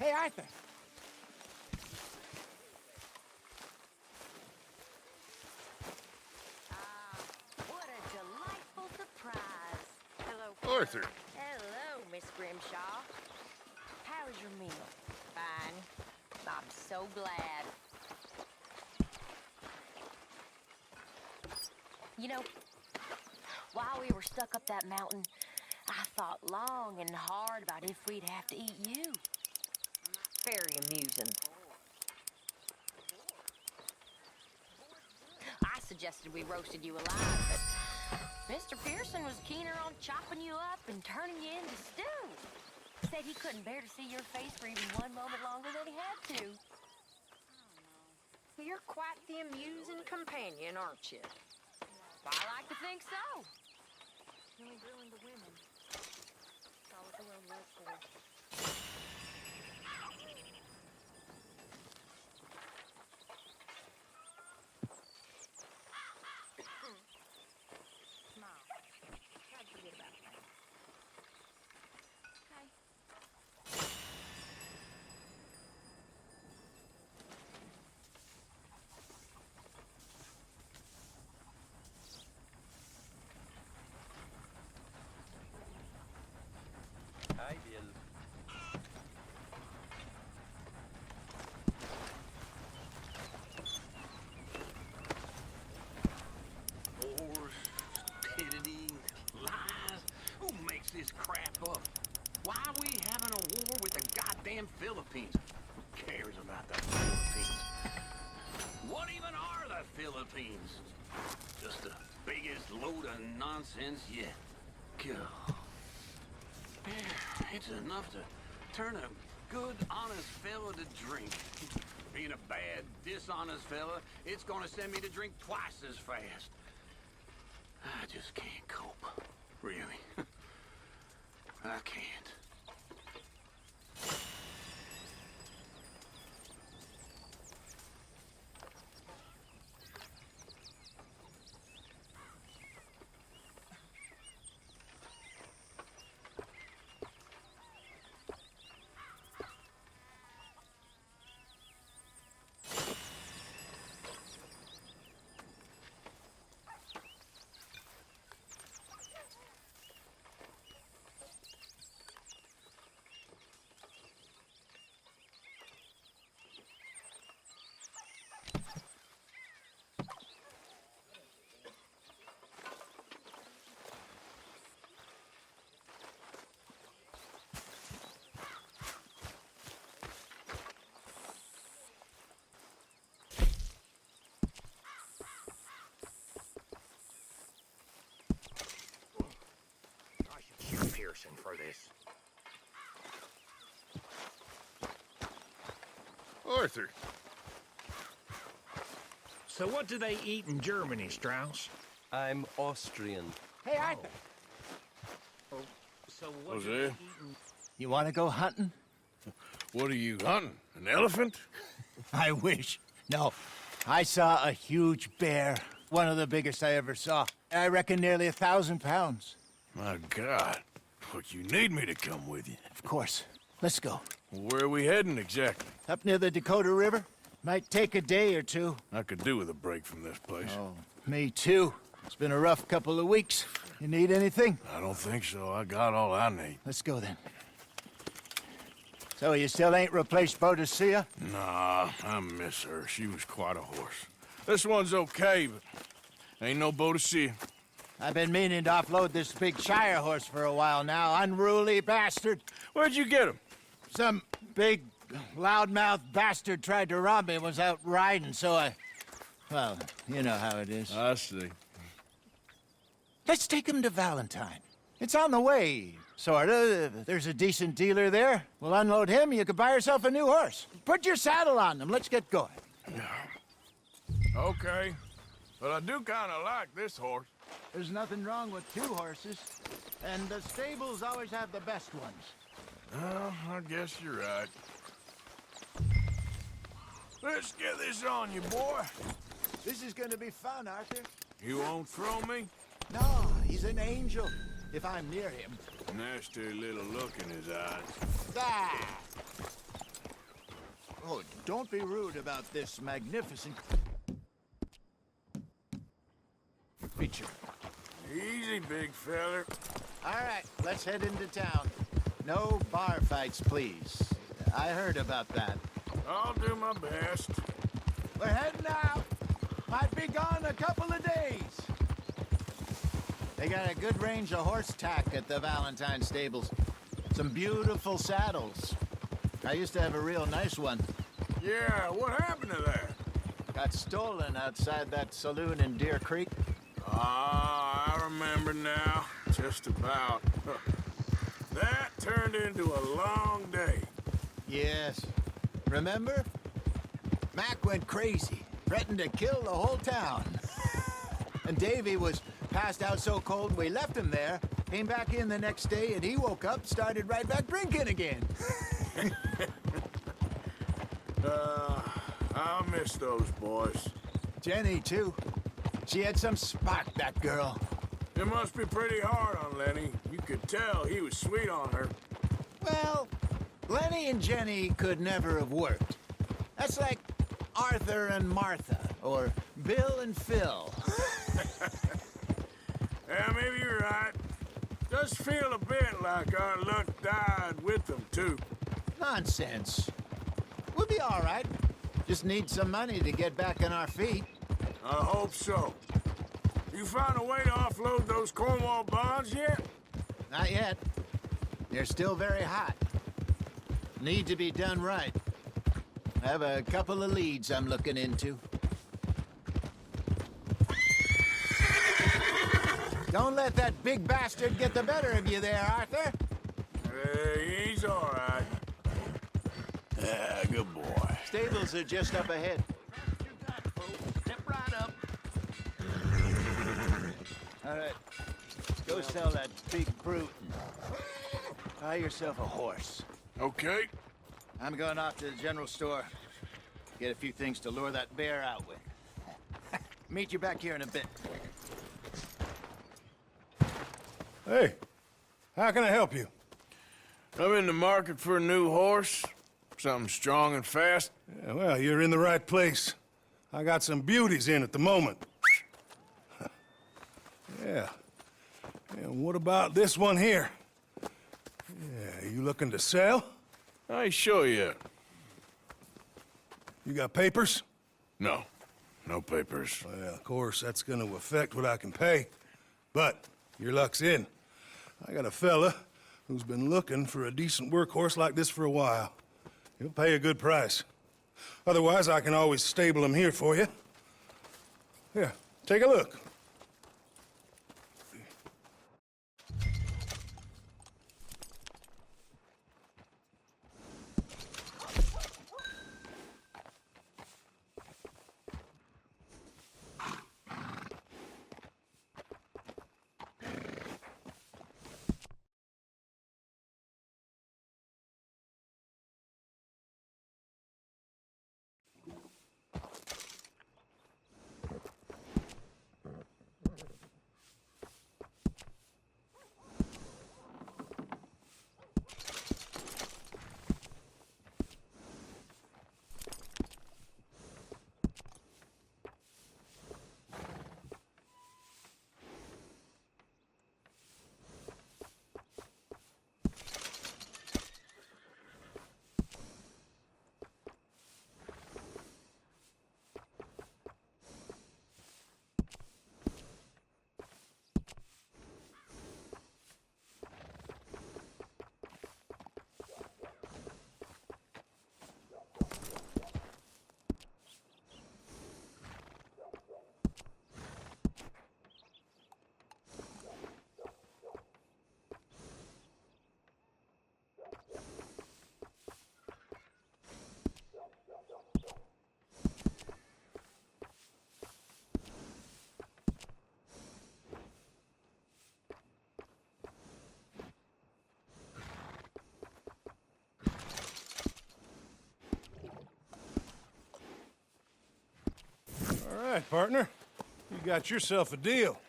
Hey, Arthur. What a delightful surprise. Hello. Arthur. Hello, Miss Grimshaw. How was your meal? Fine. I'm so glad. You know, while we were stuck up that mountain, I thought long and hard about if we'd have to eat you. Very amusing. I suggested we roasted you alive, but Mr. Pearson was keener on chopping you up and turning you into stew. Said he couldn't bear to see your face for even one moment longer than he had to. You're quite the amusing companion, aren't you? I like to think so. Then we ruined the women. That's all the world was for. Smile. Try to forget about that. Okay. Hi, Bill. Wars, stupidity, lies. Who makes this crap up? Why are we having a war with the goddamn Philippines? Who cares about the Philippines? What even are the Philippines? Just the biggest load of nonsense yet. God. It's enough to turn a good, honest fella to drink. Being a bad, dishonest fella, it's gonna send me to drink twice as fast. I just can't cope. Really. I can't. Pearson for this. Arthur. So what do they eat in Germany, Strauss? I'm Austrian. Hey, Arthur. Oh, so what do they Jose? eat in... You want to go hunting? What are you hunting? An elephant? I wish. No, I saw a huge bear. One of the biggest I ever saw. I reckon nearly 1,000 pounds. My God. But you need me to come with you. Of course. Let's go. Where are we heading exactly? Up near the Dakota River. Might take a day or two. I could do with a break from this place. Oh, me too. It's been a rough couple of weeks. You need anything? I don't think so. I got all I need. Let's go then. So you still ain't replaced Boadicea? Nah, I miss her. She was quite a horse. This one's okay, but ain't no Boadicea. I've been meaning to offload this big Shire horse for a while now. Unruly bastard. Where'd you get him? Some big, loudmouth bastard tried to rob me and was out riding, so I... Well, you know how it is. I see. Let's take him to Valentine. It's on the way, sorta. There's a decent dealer there. We'll unload him, you can buy yourself a new horse. Put your saddle on them, let's get going. Okay. But I do kind of like this horse. There's nothing wrong with two horses, and the stables always have the best ones. Well, I guess you're right. Let's get this on you, boy. This is gonna be fun, Arthur. You won't throw me? No, he's an angel, if I'm near him. Nasty little look in his eyes. Ah! Oh, don't be rude about this magnificent feature. Easy, big feller. All right, let's head into town. No bar fights, please. I heard about that. I'll do my best. We're heading out. Might be gone a couple of days. They got a good range of horse tack at the Valentine stables. Some beautiful saddles. I used to have a real nice one. Yeah, what happened to that? Got stolen outside that saloon in Deer Creek. Ah, I remember now. Just about. That turned into a long day. Yes. Remember? Mac went crazy, threatened to kill the whole town. And Davy was passed out so cold we left him there, came back in the next day, and he woke up, started right back drinking again. I'll miss those boys. Jenny, too. She had some spark, that girl. It must be pretty hard on Lenny. You could tell he was sweet on her. Well, Lenny and Jenny could never have worked. That's like Arthur and Martha, or Bill and Phil. Yeah, maybe you're right. Does feel a bit like our luck died with them, too. Nonsense. We'll be all right. Just need some money to get back on our feet. I hope so. You found a way to offload those Cornwall bonds yet? Not yet. They're still very hot. Need to be done right. I have a couple of leads I'm looking into. Don't let that big bastard get the better of you there, Arthur. He's all right. Yeah, good boy. Stables are just up ahead. Step right up. All right. Go sell that big brute and buy yourself a horse. Okay. I'm going off to the general store. Get a few things to lure that bear out with. Meet you back here in a bit. Hey, how can I help you? I'm in the market for a new horse. Something strong and fast. Yeah, well, you're in the right place. I got some beauties in at the moment. Yeah. And what about this one here? Yeah, you looking to sell? I show you. You got papers? No. No papers. Well, of course, that's gonna affect what I can pay. But your luck's in. I got a fella who's been looking for a decent workhorse like this for a while. He'll pay a good price. Otherwise, I can always stable him here for you. Here, take a look. All right, partner. You got yourself a deal.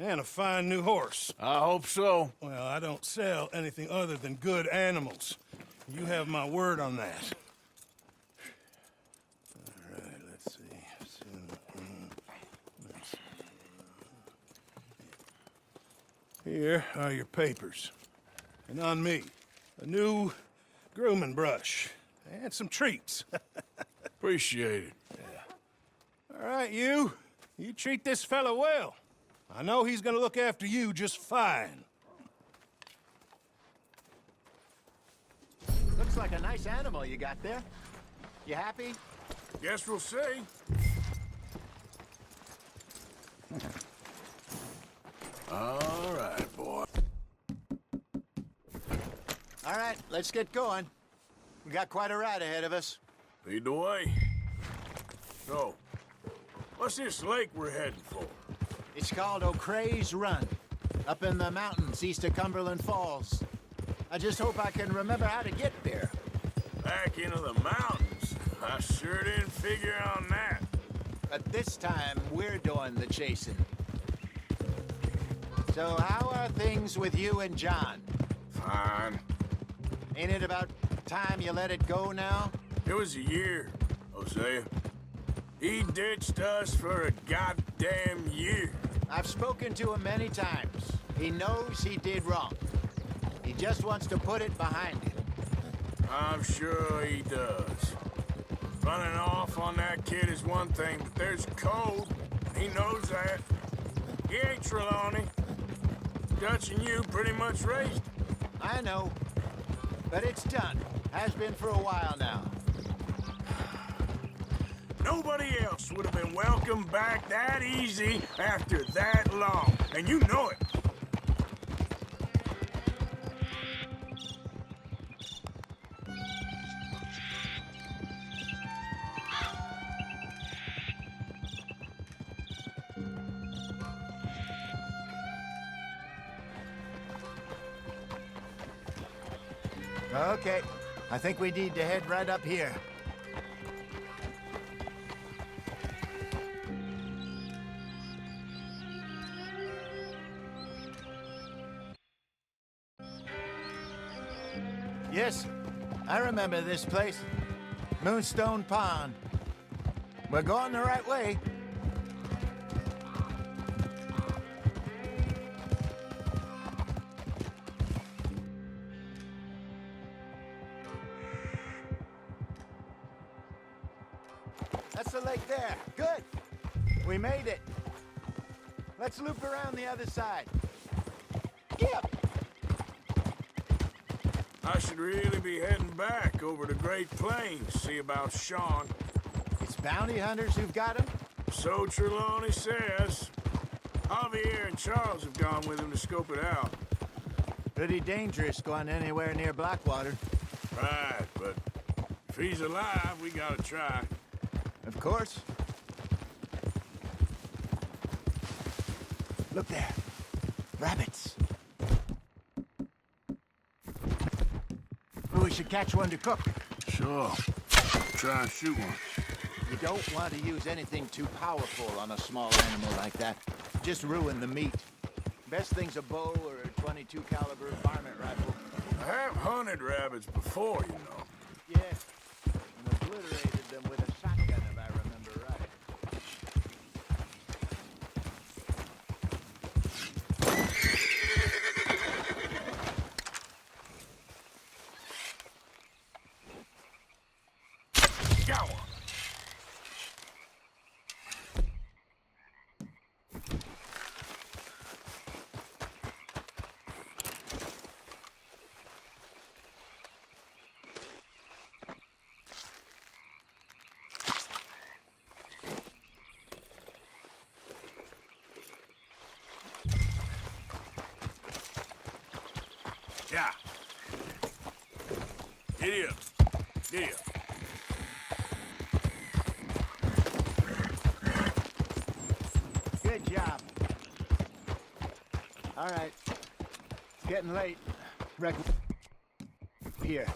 And a fine new horse. I hope so. Well, I don't sell anything other than good animals. You have my word on that. Here are your papers. And on me, a new grooming brush and some treats. Appreciate it. All right, you treat this fella well. I know he's gonna look after you just fine. Looks like a nice animal you got there. You happy? Guess we'll see. All right, boy. All right, let's get going. We got quite a ride ahead of us. Lead the way. So, what's this lake we're heading for? It's called O'Creagh's Run, up in the mountains east of Cumberland Falls. I just hope I can remember how to get there. Back into the mountains? I sure didn't figure on that. But this time, we're doing the chasing. So how are things with you and John? Fine. Ain't it about time you let it go now? It was a year, Hosea. He ditched us for a goddamn year. I've spoken to him many times. He knows he did wrong. He just wants to put it behind him. I'm sure he does. Running off on that kid is one thing, but there's code. He knows that. He ain't Trelawney. Dutch and you pretty much raised him. I know. But it's done. Has been for a while now. Nobody else would have been welcomed back that easy after that long, and you know it. Okay. I think we need to head right up here. Yes, I remember this place. Moonstone Pond. We're going the right way. That's the lake there. Good. We made it. Let's loop around the other side. Yep. I should really be heading back over the Great Plains, see about Sean. It's bounty hunters who've got him? So Trelawney says. Javier and Charles have gone with him to scope it out. Pretty dangerous going anywhere near Blackwater. Right, but if he's alive, we gotta try. Of course. Look there. Rabbits. We should catch one to cook. Sure. Try and shoot one. You don't want to use anything too powerful on a small animal like that. Just ruin the meat. Best thing's a bow or a .22 caliber varmint rifle. I have hunted rabbits before, you know. Yes. And obliterated them with a shotgun, if I remember right. Got one. Yeah. Giddy up. Giddy up. Good job. All right. It's getting late. Here.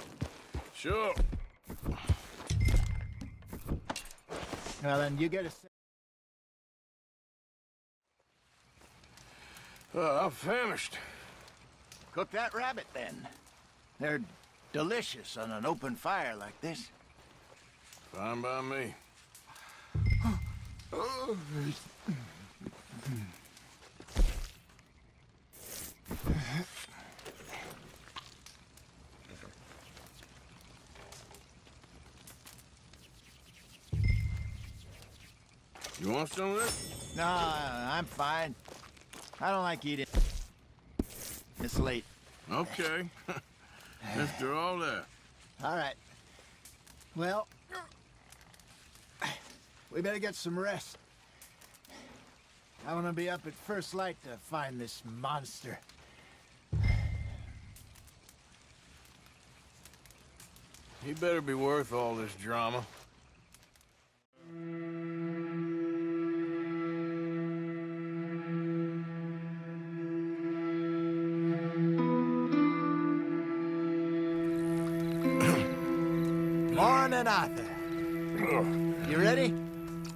Sure. Now then, you get a... I'm famished. Cook that rabbit, then. They're delicious on an open fire like this. Fine by me. You want some of this? No, I'm fine. I don't like eating. It's late. Okay. After all that. All right. Well, we better get some rest. I want to be up at first light to find this monster. He better be worth all this drama. Morning, Arthur. You ready?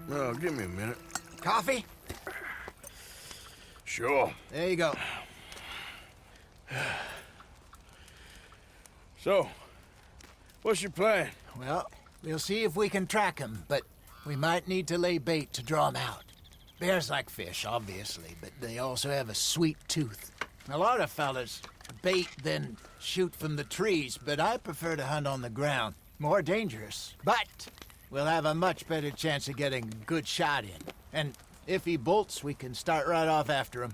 Well, give me a minute. Coffee? Sure. There you go. So, what's your plan? Well, we'll see if we can track him, but we might need to lay bait to draw him out. Bears like fish, obviously, but they also have a sweet tooth. A lot of fellas bait, then shoot from the trees, but I prefer to hunt on the ground. More dangerous, but we'll have a much better chance of getting a good shot in. And if he bolts, we can start right off after him.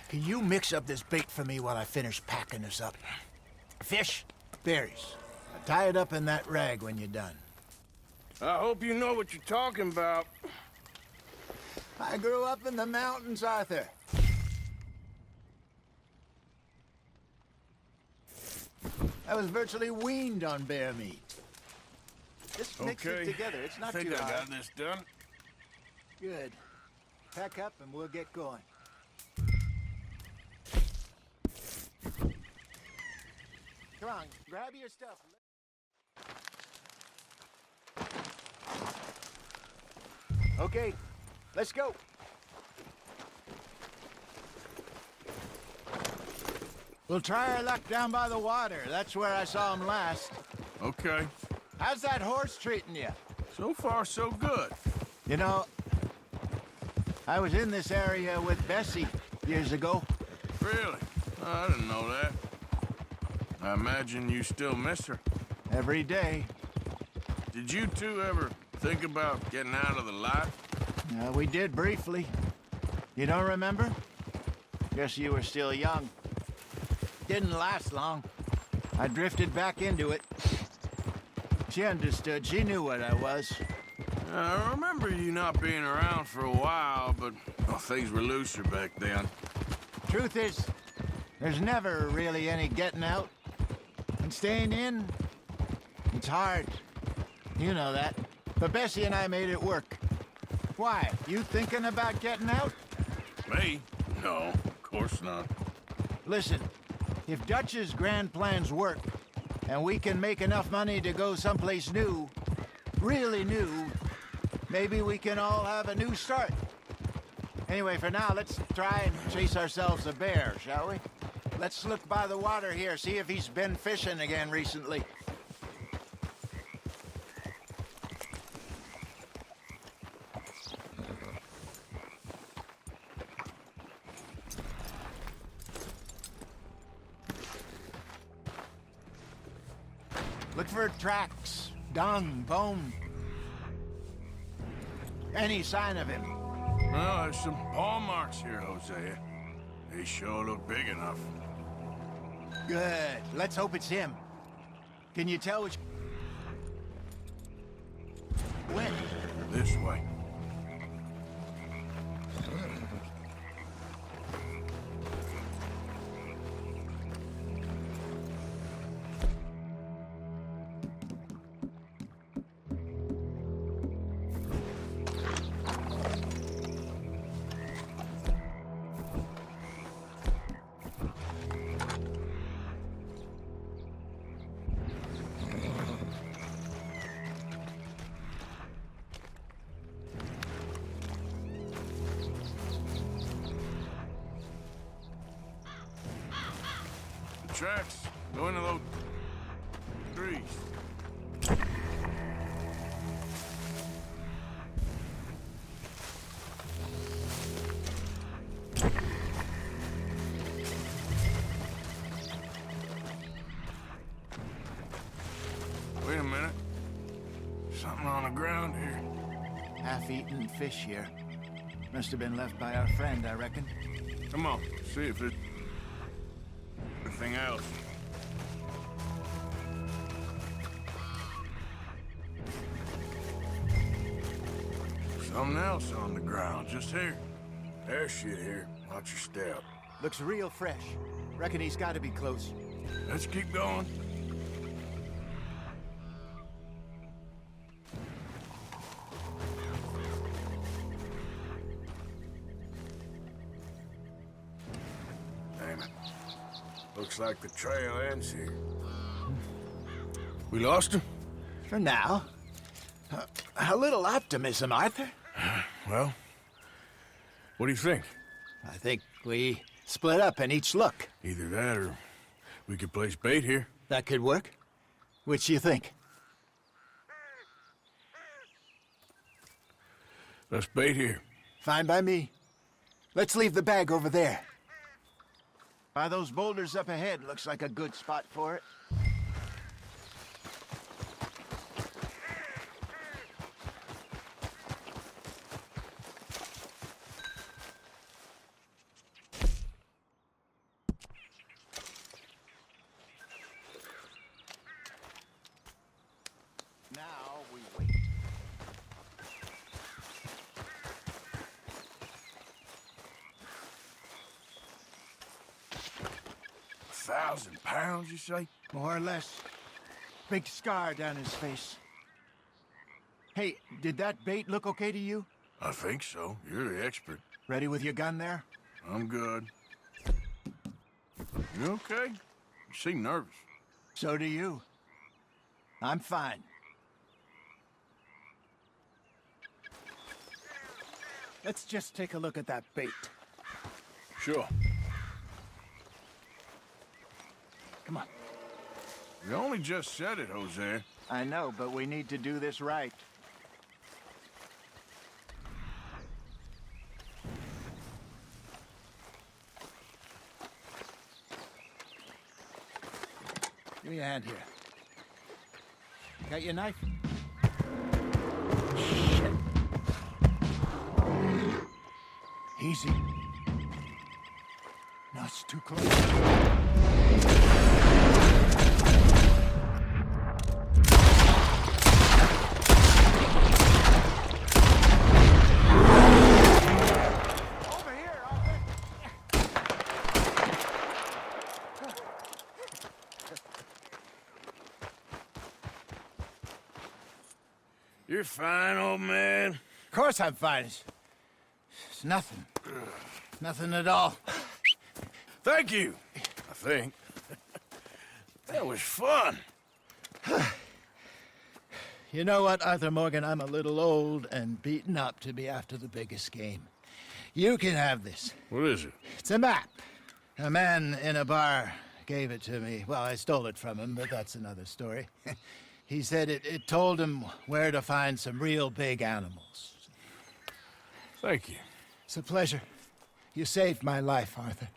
Can you mix up this bait for me while I finish packing this up? Fish, berries. Tie it up in that rag when you're done. I hope you know what you're talking about. I grew up in the mountains, Arthur. I was virtually weaned on bear meat. Just mix it together. It's not think too I hard. got this done. Good. Pack up and we'll get going. Come on, grab your stuff. Okay, let's go. We'll try our luck down by the water. That's where I saw him last. Okay. How's that horse treating you? So far, so good. You know, I was in this area with Bessie years ago. Really? Oh, I didn't know that. I imagine you still miss her. Every day. Did you two ever think about getting out of the lot? We did briefly. You don't remember? Guess you were still young. Didn't last long. I drifted back into it. She understood. She knew what I was. I remember you not being around for a while, but things were looser back then. Truth is, there's never really any getting out. And staying in, it's hard. You know that. But Bessie and I made it work. Why? You thinking about getting out? Me? No, of course not. Listen, if Dutch's grand plans work, and we can make enough money to go someplace new, really new, maybe we can all have a new start. Anyway, for now, let's try and chase ourselves a bear, shall we? Let's look by the water here, see if he's been fishing again recently. Look for tracks, dung, bone. Any sign of him. Well, there's some paw marks here, Hosea. They sure look big enough. Good. Let's hope it's him. Can you tell which... When? This way. Tracks. Go into those trees. Wait a minute. Something on the ground here. Half-eaten fish here. Must have been left by our friend, I reckon. Come on, see if there's anything else. Something else on the ground, just here. There's shit here. Watch your step. Looks real fresh. Reckon he's got to be close. Let's keep going. Damn it. Looks like the trail ends here. We lost him? For now. A little optimism, Arthur. Well, what do you think? I think we split up and each look. Either that or we could place bait here. That could work. Which you think? Let's bait here. Fine by me. Let's leave the bag over there. By those boulders up ahead, looks like a good spot for it. Now we wait. £1,000, you say? More or less. Big scar down his face. Hey, did that bait look okay to you? I think so. You're the expert. Ready with your gun there? I'm good. You okay? You seem nervous. So do you. I'm fine. Let's just take a look at that bait. Sure. Come on. You only just said it, Jose. I know, but we need to do this right. Give me a hand here. Got your knife? Shit. Easy. No, it's too close. Over here, Arthur. You're fine, old man. Of course I'm fine. It's nothing. Nothing at all. Thank you, I think. That was fun. You know what, Arthur Morgan? I'm a little old and beaten up to be after the biggest game. You can have this. What is it? It's a map. A man in a bar gave it to me. Well, I stole it from him, but that's another story. He said it told him where to find some real big animals. Thank you. It's a pleasure. You saved my life, Arthur.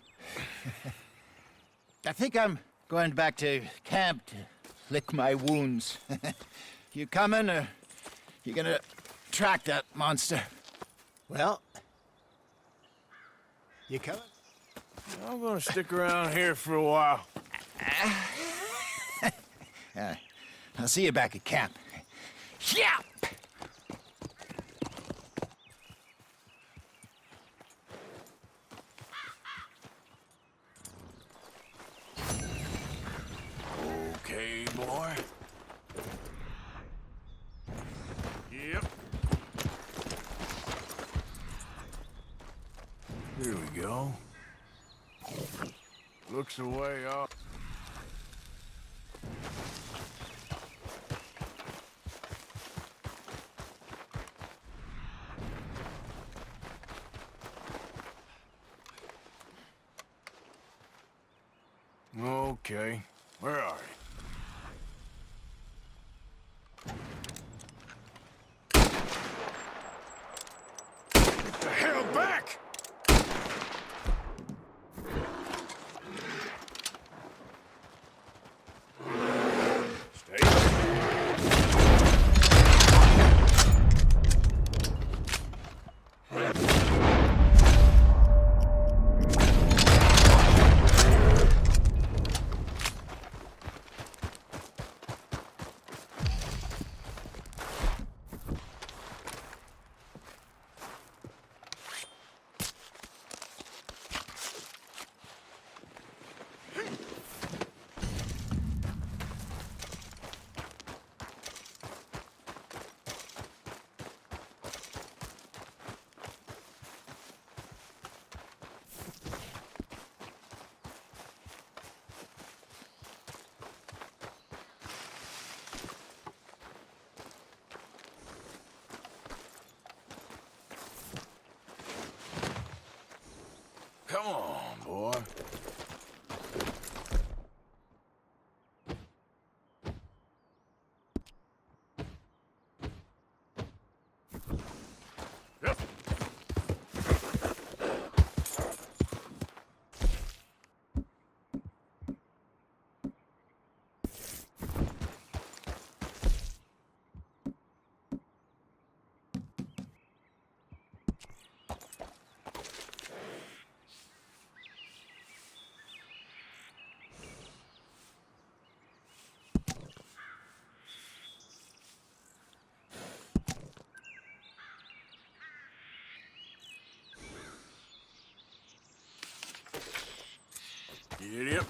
I think I'm going back to camp to lick my wounds. You coming, or you gonna track that monster? Well, you coming? I'm gonna stick around here for a while. I'll see you back at camp. Yeah! Okay, boy. Yep. Here we go. Looks the way up. Okay, where are you? Get the hell back! Stay. Come on, boy. Yep. Idiot.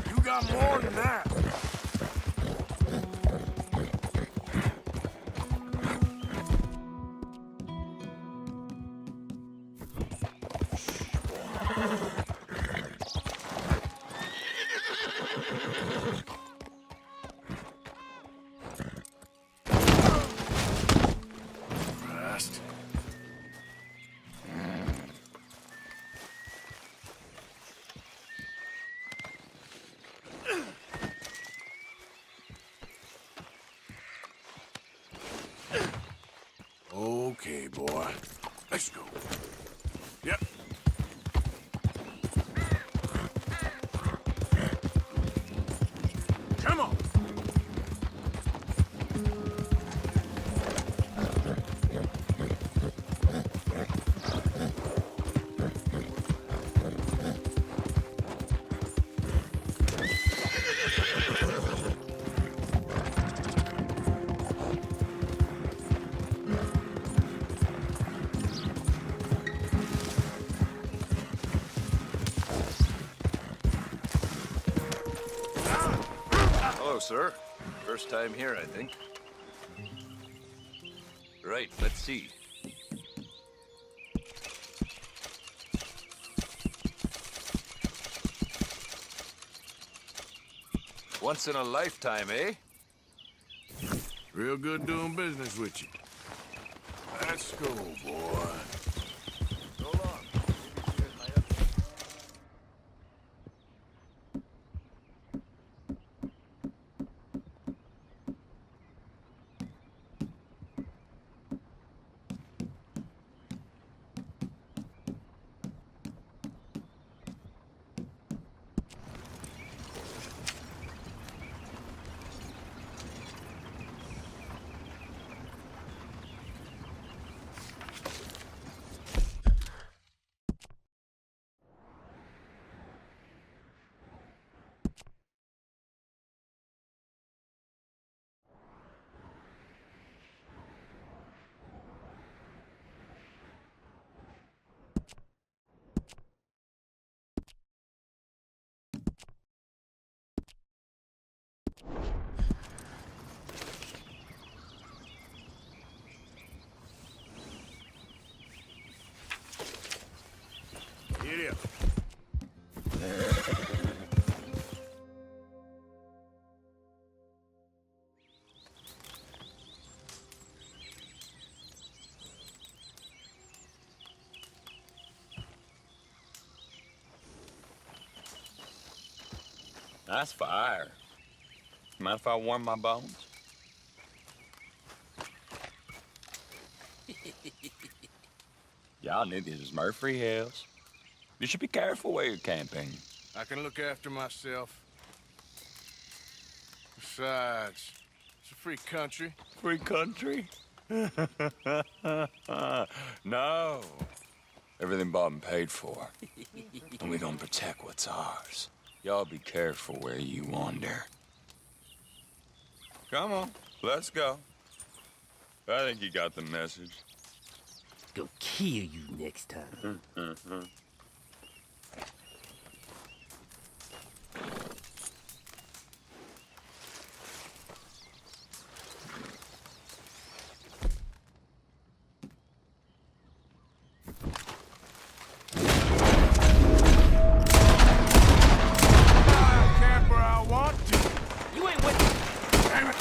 You got more than that. Christ. Okay, boy. Let's go. Yep. Come on. Hello, sir. First time here, I think. Right, let's see. Once in a lifetime, eh? Real good doing business with you. Let's go, boy. So long. Idiot. Nice fire. Mind if I warm my bones? Y'all knew this is Murphy Hills. You should be careful where you're camping. I can look after myself. Besides, it's a free country. Free country? No. Everything bought and paid for. And we don't protect what's ours. Y'all be careful where you wander. Come on, let's go. I think you got the message. Go kill you next time. Camp where I want to. You ain't with Damn it.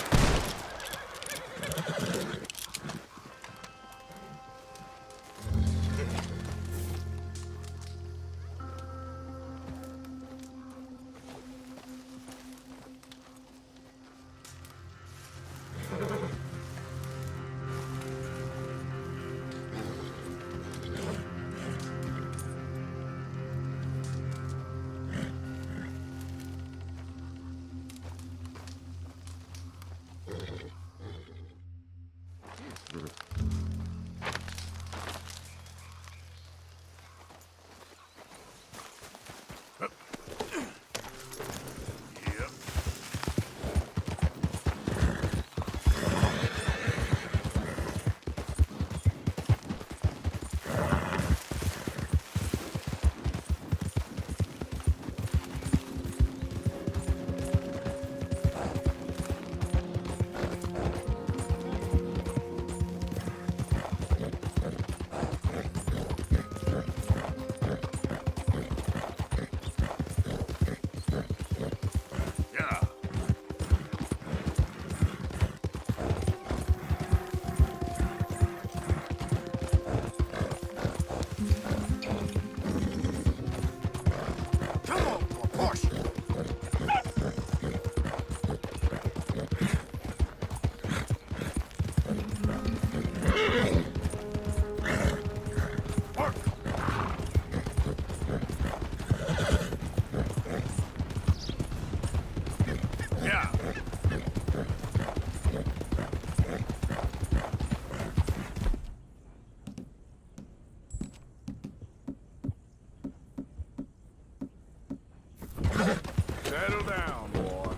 Settle down, boy.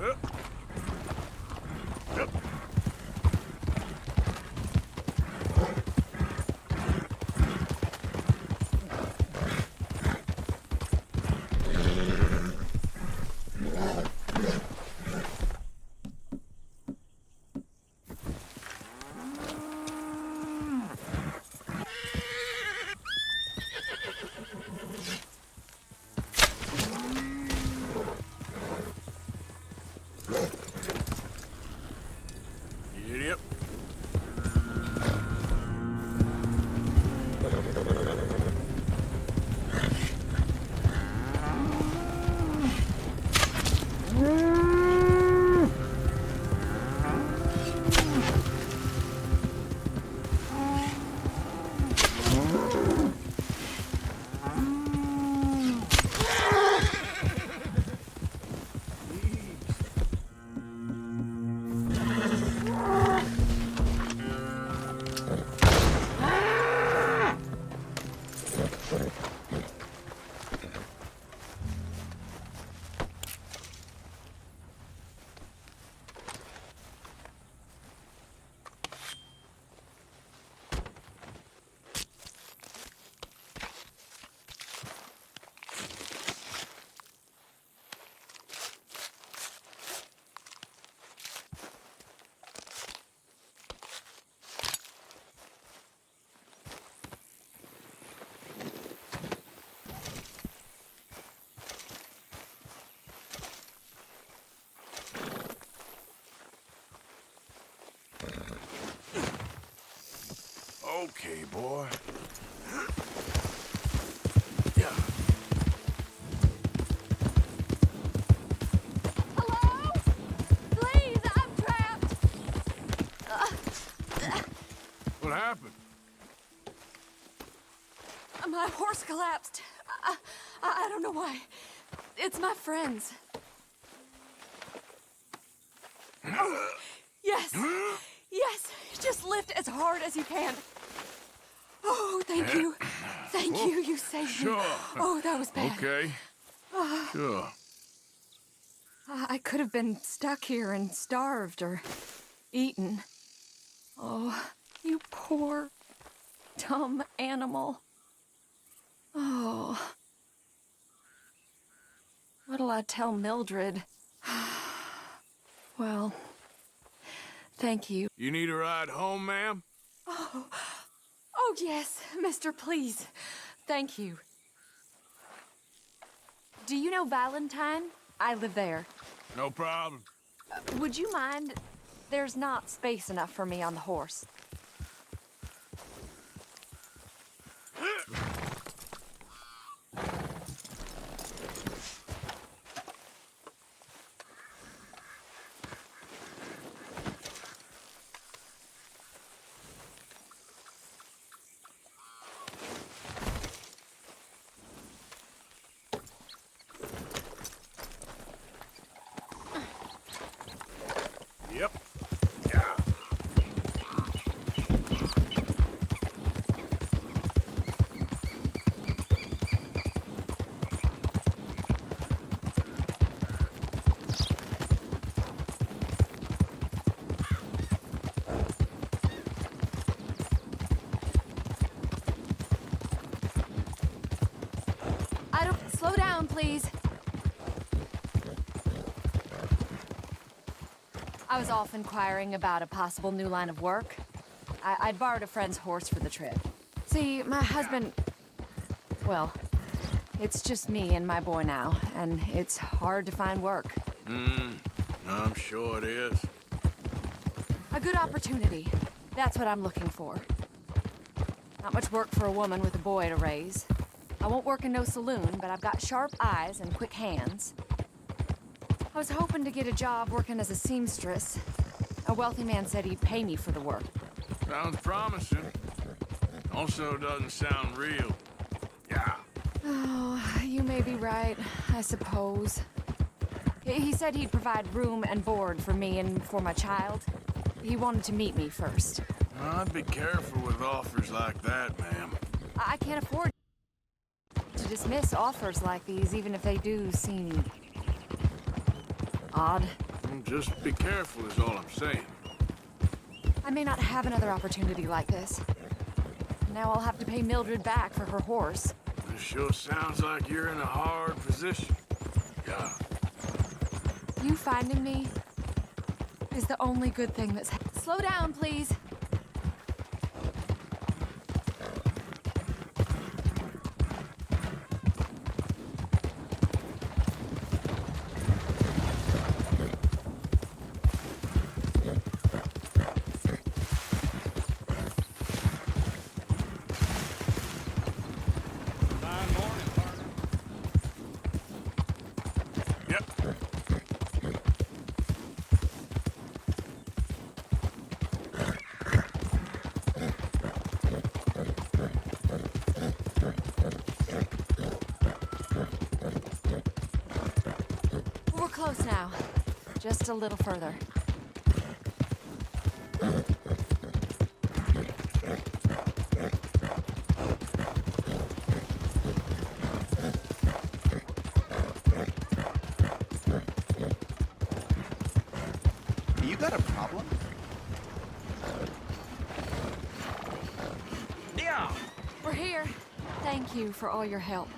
Up. Up. Idiot. Okay, boy. Yeah. Hello? Please, I'm trapped. What happened? My horse collapsed. I don't know why. It's my friends. Oh, yes. Yes. Just lift as hard as you can. Oh, thank you. Thank you. You saved me. Sure. Oh, that was bad. Okay. Sure. I could have been stuck here and starved or eaten. Oh, you poor, dumb animal. Oh. What'll I tell Mildred? Well, thank you. You need a ride home, ma'am? Oh, yes, mister, please. Thank you. Do you know Valentine? I live there. No problem. Would you mind? There's not space enough for me on the horse. Yep. Yeah. I don't... Slow down, please. I was off inquiring about a possible new line of work. I'd borrowed a friend's horse for the trip. See, my husband... Well, it's just me and my boy now, and it's hard to find work. I'm sure it is. A good opportunity. That's what I'm looking for. Not much work for a woman with a boy to raise. I won't work in no saloon, but I've got sharp eyes and quick hands. I was hoping to get a job working as a seamstress. A wealthy man said he'd pay me for the work. Sounds promising. Also doesn't sound real. Yeah. Oh, you may be right, I suppose. He said he'd provide room and board for me and for my child. He wanted to meet me first. I'd be careful with offers like that, ma'am. I can't afford to dismiss offers like these, even if they do seem odd. Just be careful is all I'm saying. I may not have another opportunity like this. Now I'll have to pay Mildred back for her horse. It sure sounds like you're in a hard position. Yeah. You finding me is the only good thing that's... Slow down, please. We're close now. Just a little further. You got a problem? Yeah. We're here. Thank you for all your help.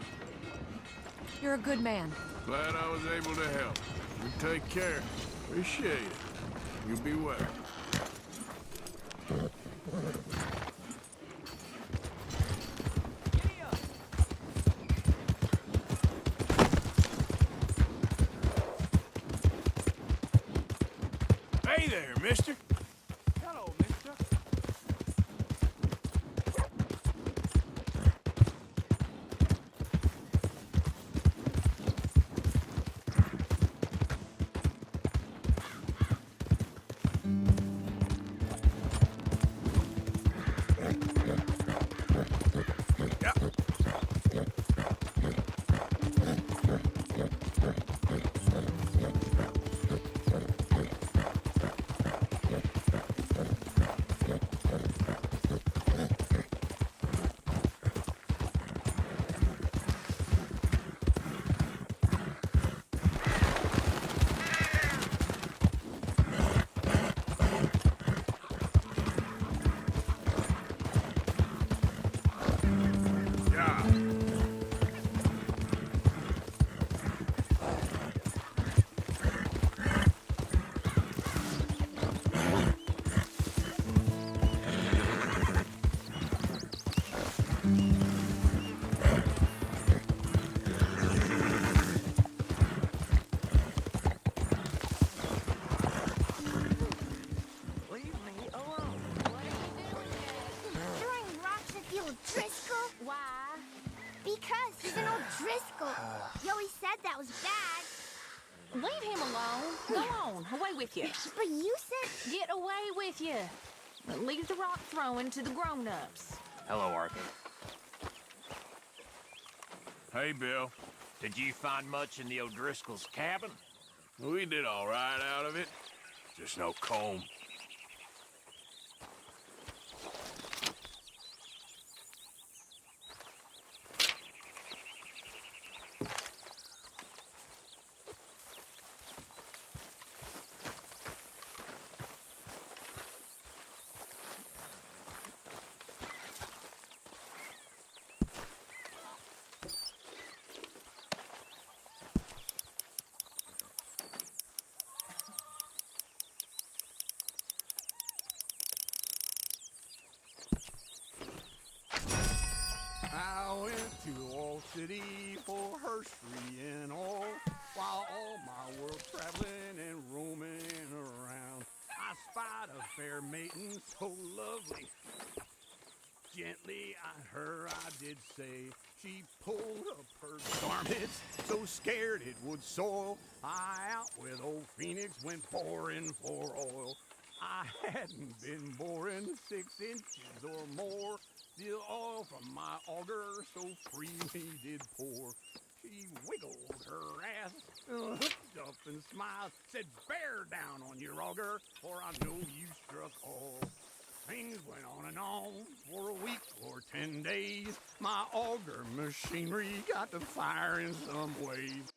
You're a good man. Glad I was able to help. You take care. Appreciate it. You be well. Hey there, mister. Hello, mister. O'Driscoll. You always said that was bad. Leave him alone. Go on, away with you. But you said... Get away with you. Leave the rock throwing to the grown-ups. Hello, Arthur. Hey, Bill. Did you find much in the O'Driscoll's cabin? We did all right out of it. Just no comb. I went to Oil City for herstory and all, while all my world traveling and roaming around. I spied a fair maiden so lovely. Gently her I did say, she pulled up her garments, so scared it would soil. I out with old Phoenix went pouring for oil. I hadn't been boring 6 inches or more. The oil from my auger so freely did pour. She wiggled her ass, hooked up and smiled, said, "Bear down on your auger, for I know you struck oil." Things went on and on for a week or 10 days. My auger machinery got to fire in some ways.